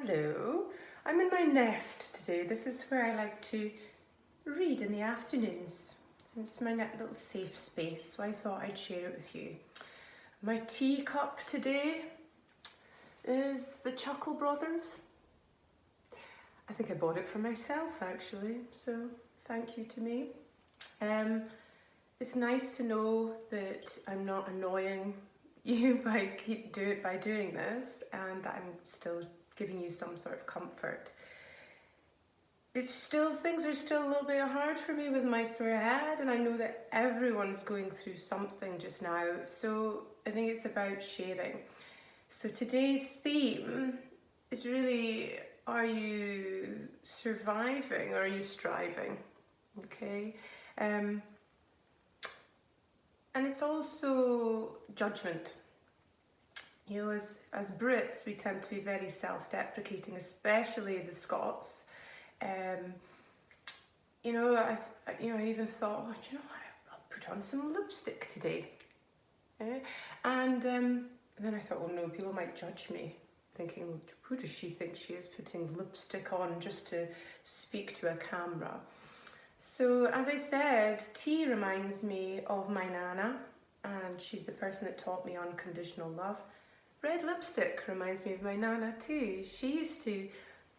Hello, I'm in my nest today. This is where I like to read in the afternoons. It's my little safe space, so I thought I'd share it with you. My teacup today is the Chuckle Brothers. I think I bought it for myself actually, so thank you to me. It's nice to know that I'm not annoying you by doing this, and that I'm still giving you some sort of comfort. Things are still a little bit hard for me with my sore head, and I know that everyone's going through something just now, so I think it's about sharing. So today's theme is really, are you surviving or are you striving? Okay. And it's also judgment. You know, as Brits, we tend to be very self-deprecating, especially the Scots. I even thought, I'll put on some lipstick today. And then I thought, well, no, people might judge me, thinking, well, who does she think she is, putting lipstick on just to speak to a camera? So, as I said, tea reminds me of my Nana, and she's the person that taught me unconditional love. Red lipstick reminds me of my Nana too. She used to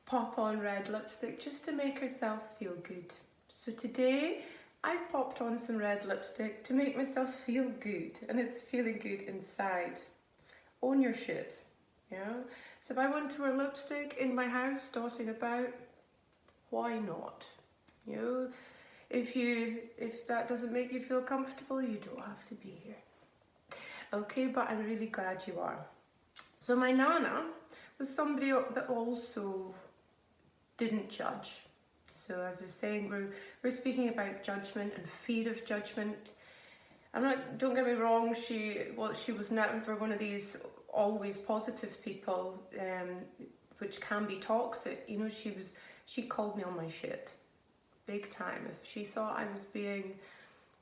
pop on red lipstick just to make herself feel good. So today, I've popped on some red lipstick to make myself feel good, and it's feeling good inside. Own your shit, yeah? So if I want to wear lipstick in my house, dotting about, why not? You know, if that doesn't make you feel comfortable, you don't have to be here. Okay, but I'm really glad you are. So my Nana was somebody that also didn't judge. So as we're saying, we're speaking about judgment and fear of judgment. Don't get me wrong, she was never one of these always positive people, which can be toxic. You know, she called me on my shit, big time. If she thought I was being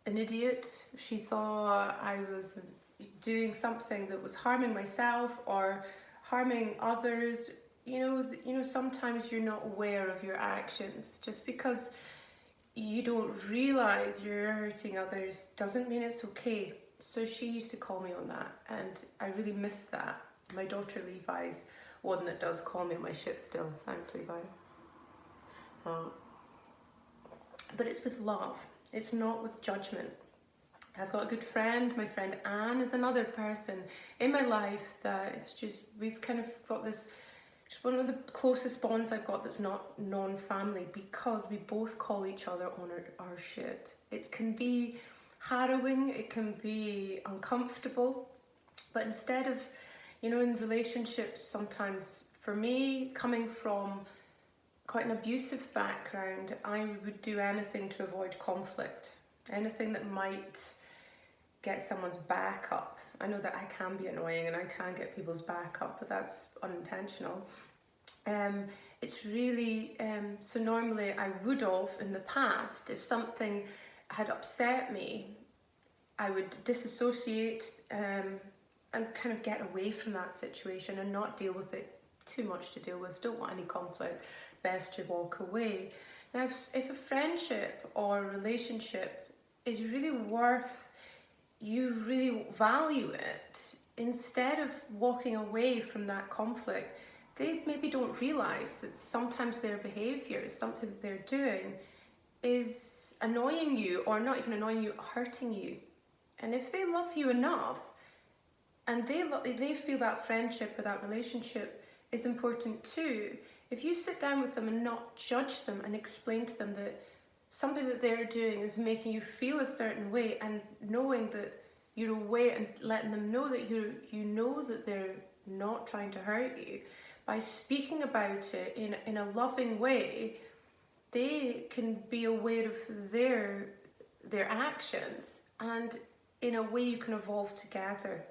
an idiot, if she thought I was doing something that was harming myself or harming others, you know, sometimes you're not aware of your actions. Just because you don't realize you're hurting others doesn't mean it's okay. So she used to call me on that, and I really miss that. My daughter Levi's one that does call me on my shit still. Thanks, Levi. But it's with love. It's not with judgment. I've got a good friend. My friend Anne is another person in my life that it's just, we've kind of got this, she's one of the closest bonds I've got that's not non-family, because we both call each other on our shit. It can be harrowing, it can be uncomfortable, but instead of, you know, in relationships sometimes, for me, coming from quite an abusive background, I would do anything to avoid conflict, anything that might get someone's back up. I know that I can be annoying and I can get people's back up, but that's unintentional. It's really, so normally I would have in the past, if something had upset me, I would disassociate and kind of get away from that situation and not deal with it. Too much to deal with, don't want any conflict, best to walk away. Now if a friendship or a relationship is really worth, you really value it, instead of walking away from that conflict, they maybe don't realise that sometimes their behaviour, something that they're doing, is annoying you, or not even annoying you, hurting you. And if they love you enough, and they feel that friendship or that relationship is important too, if you sit down with them and not judge them and explain to them that something that they're doing is making you feel a certain way, and knowing that you're aware and letting them know that you know that they're not trying to hurt you, by speaking about it in a loving way, they can be aware of their actions, and in a way you can evolve together.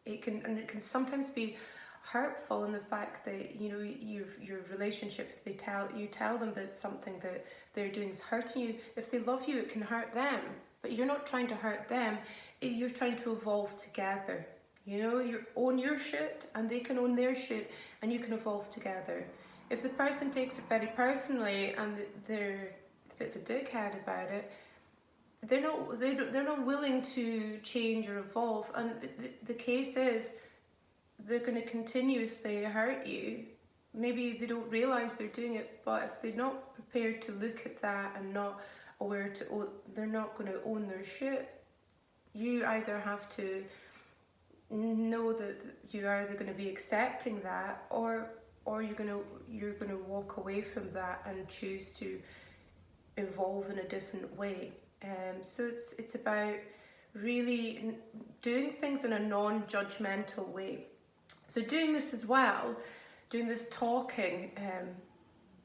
It can sometimes be hurtful in the fact that, you know, your relationship, if you tell them that something that they're doing is hurting you, if they love you, it can hurt them, but you're not trying to hurt them, you're trying to evolve together. You know, you own your shit and they can own their shit, and you can evolve together. If the person takes it very personally and they're a bit of a dickhead about it, they're not willing to change or evolve. And the case is, they're going to continuously hurt you. Maybe they don't realise they're doing it, but if they're not prepared to look at that and not aware to, they're not going to own their shit. You either have to know that you're either going to be accepting that, or you're going to walk away from that and choose to evolve in a different way. So it's about really doing things in a non-judgmental way. So doing this as well, doing this talking,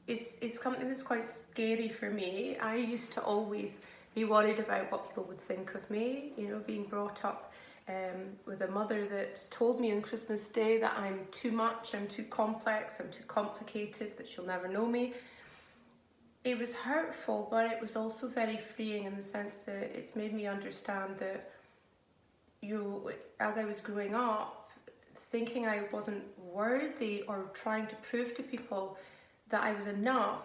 is something that's quite scary for me. I used to always be worried about what people would think of me, you know, being brought up with a mother that told me on Christmas Day that I'm too much, I'm too complex, I'm too complicated, that she'll never know me. It was hurtful, but it was also very freeing in the sense that it's made me understand that as I was growing up, thinking I wasn't worthy or trying to prove to people that I was enough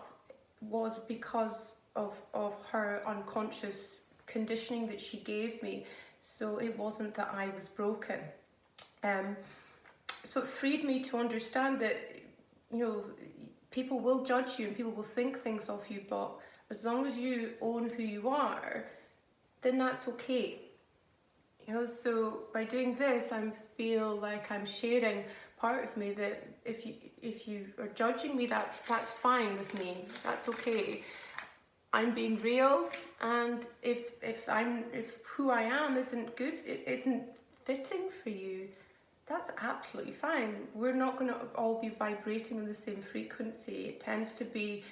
was because of her unconscious conditioning that she gave me. So it wasn't that I was broken. So it freed me to understand that, you know, people will judge you and people will think things of you, but as long as you own who you are, then that's okay. You know, so by doing this, I feel like I'm sharing part of me that if you are judging me, that's fine with me. That's okay. I'm being real, and if who I am isn't good, it isn't fitting for you, that's absolutely fine. We're not going to all be vibrating in the same frequency. It tends to be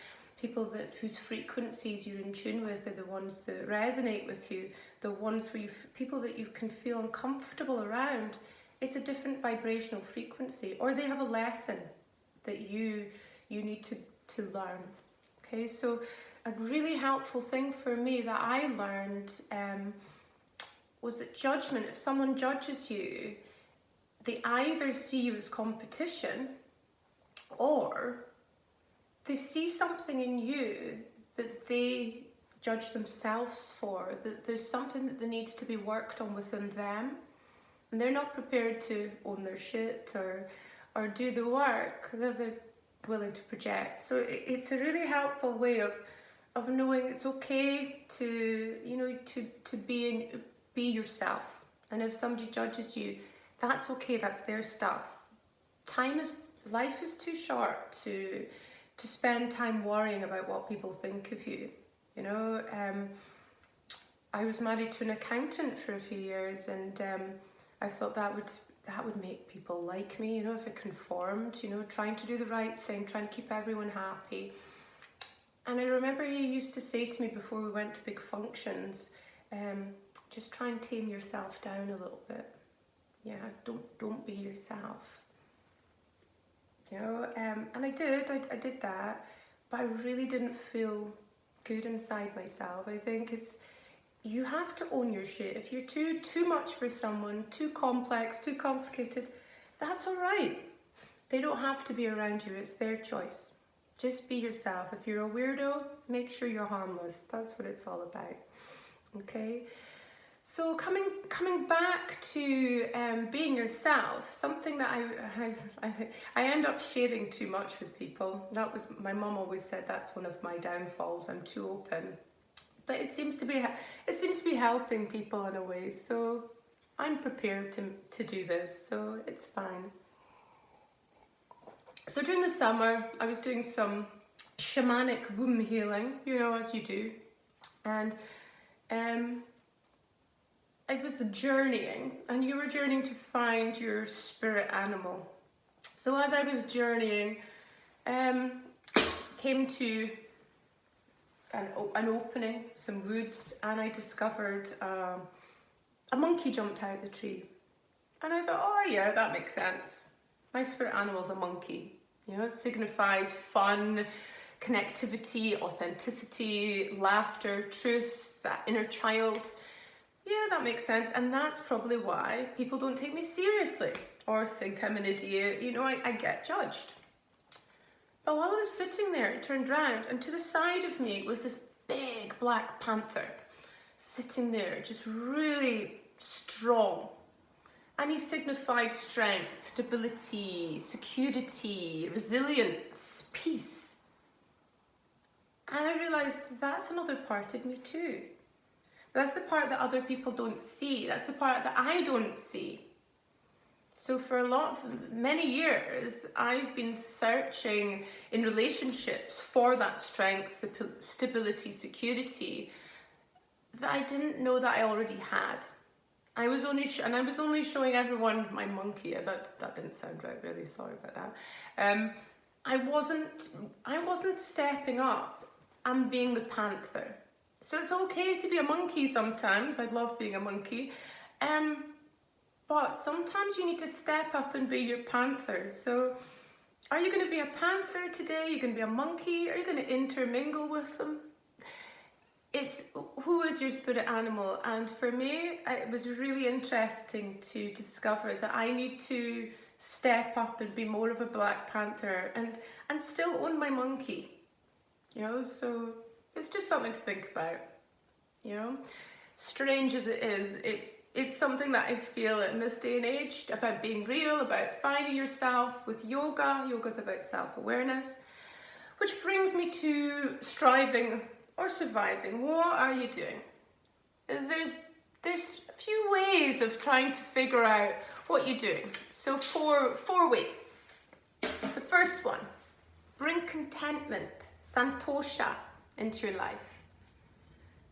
people whose frequencies you're in tune with are the ones that resonate with you, the ones where people that you can feel uncomfortable around. It's a different vibrational frequency, or they have a lesson that you need to learn. Okay, so a really helpful thing for me that I learned was that judgment, if someone judges you, they either see you as competition, or they see something in you that they judge themselves for, that there's something that needs to be worked on within them, and they're not prepared to own their shit or do the work that they're willing to project. So it's a really helpful way of knowing it's okay to, you know, to be yourself. And if somebody judges you, that's okay, that's their stuff. Life is too short to spend time worrying about what people think of you. You know, I was married to an accountant for a few years, and I thought that would make people like me, you know, if it conformed, you know, trying to do the right thing, trying to keep everyone happy. And I remember he used to say to me before we went to big functions, just try and tame yourself down a little bit. Yeah, don't be yourself. You know, and I did that, but I really didn't feel good inside myself. I think you have to own your shit. If you're too much for someone, too complex, too complicated, that's all right. They don't have to be around you. It's their choice. Just be yourself. If you're a weirdo, make sure you're harmless. That's what it's all about. Okay? So coming back to being yourself, something that I end up sharing too much with people. That was, my mum always said that's one of my downfalls. I'm too open. But it seems to be helping people in a way. So I'm prepared to do this. So it's fine. So during the summer, I was doing some shamanic womb healing, you know, as you do. And I was journeying, and you were journeying to find your spirit animal. So as I was journeying, came to an opening, some woods, and I discovered a monkey jumped out of the tree. And I thought, oh yeah, that makes sense. My spirit animal's a monkey. You know, it signifies fun, connectivity, authenticity, laughter, truth, that inner child. Yeah, that makes sense. And that's probably why people don't take me seriously or think I'm an idiot. You know, I get judged. But while I was sitting there, it turned round, and to the side of me was this big black panther sitting there, just really strong. And he signified strength, stability, security, resilience, peace. And I realised that's another part of me too. That's the part that other people don't see. That's the part that I don't see. So for many years, I've been searching in relationships for that strength, stability, security that I didn't know that I already had. I was only showing everyone my monkey. That didn't sound right. Really sorry about that. I wasn't stepping up and being the panther. So it's okay to be a monkey sometimes. I love being a monkey. But sometimes you need to step up and be your panther. So are you going to be a panther today? Are you going to be a monkey? Are you going to intermingle with them? It's who is your spirit animal? And for me, it was really interesting to discover that I need to step up and be more of a black panther and still own my monkey. You know, so it's just something to think about. You know, strange as it is, it's something that I feel in this day and age about being real, about finding yourself with yoga. Yoga's about self-awareness, which brings me to striving or surviving. What are you doing? There's a few ways of trying to figure out what you're doing. So four ways. The first one, bring contentment, santosha, into your life.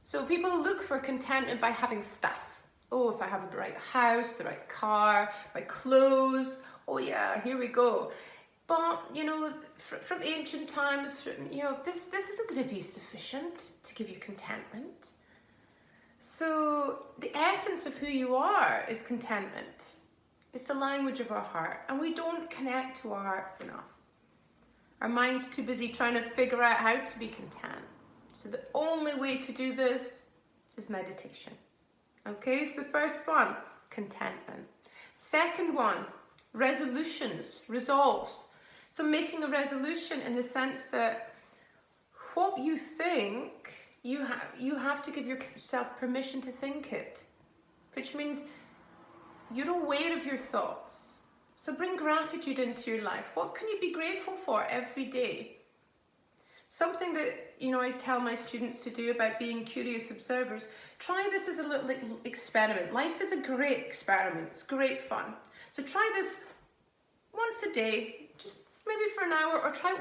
So people look for contentment by having stuff. Oh, if I have the right house, the right car, my clothes, oh yeah, here we go. But, you know, from ancient times, you know, this isn't going to be sufficient to give you contentment. So the essence of who you are is contentment. It's the language of our heart, and we don't connect to our hearts enough. Our mind's too busy trying to figure out how to be content. So the only way to do this is meditation. Okay, so the first one, contentment. Second one, resolutions, resolves. So making a resolution in the sense that what you think, you have to give yourself permission to think it, which means you're aware of your thoughts. So bring gratitude into your life. What can you be grateful for every day? Something that, you know, I tell my students to do about being curious observers. Try this as a little experiment. Life is a great experiment. It's great fun. So try this once a day, just maybe for an hour, or try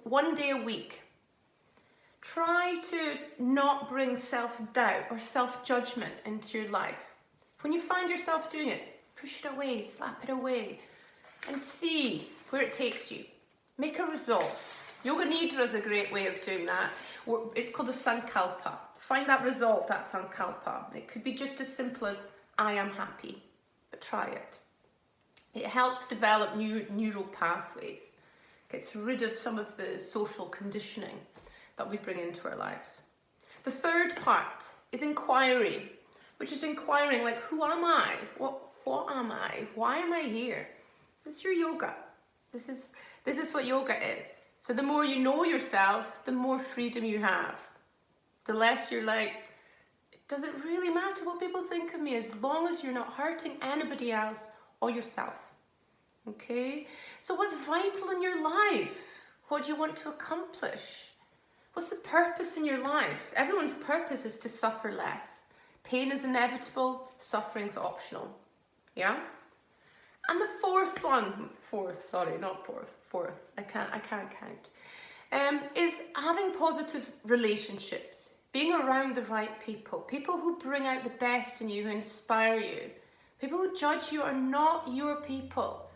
one day a week. Try to not bring self-doubt or self-judgment into your life. When you find yourself doing it, push it away, slap it away, and see where it takes you. Make a resolve. Yoga Nidra is a great way of doing that. It's called a sankalpa. Find that resolve, that sankalpa. It could be just as simple as, I am happy, but try it. It helps develop new neural pathways. Gets rid of some of the social conditioning that we bring into our lives. The third part is inquiry, which is inquiring like, who am I? What am I? Why am I here? This is your yoga. This is what yoga is. So the more you know yourself, the more freedom you have. The less you're like, does it really matter what people think of me, as long as you're not hurting anybody else or yourself? Okay? So what's vital in your life? What do you want to accomplish? What's the purpose in your life? Everyone's purpose is to suffer less. Pain is inevitable, suffering's optional. Yeah? And the fourth, I can't count, is having positive relationships, being around the right people, people who bring out the best in you, who inspire you. People who judge you are not your people.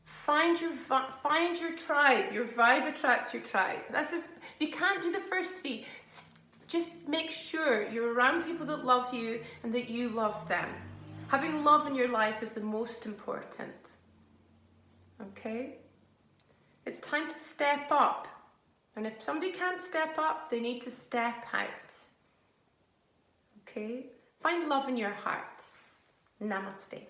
Find your tribe. Your vibe attracts your tribe. You can't do the first three. Just make sure you're around people that love you and that you love them. Having love in your life is the most important. Okay? It's time to step up. And if somebody can't step up, they need to step out. Okay? Find love in your heart. Namaste.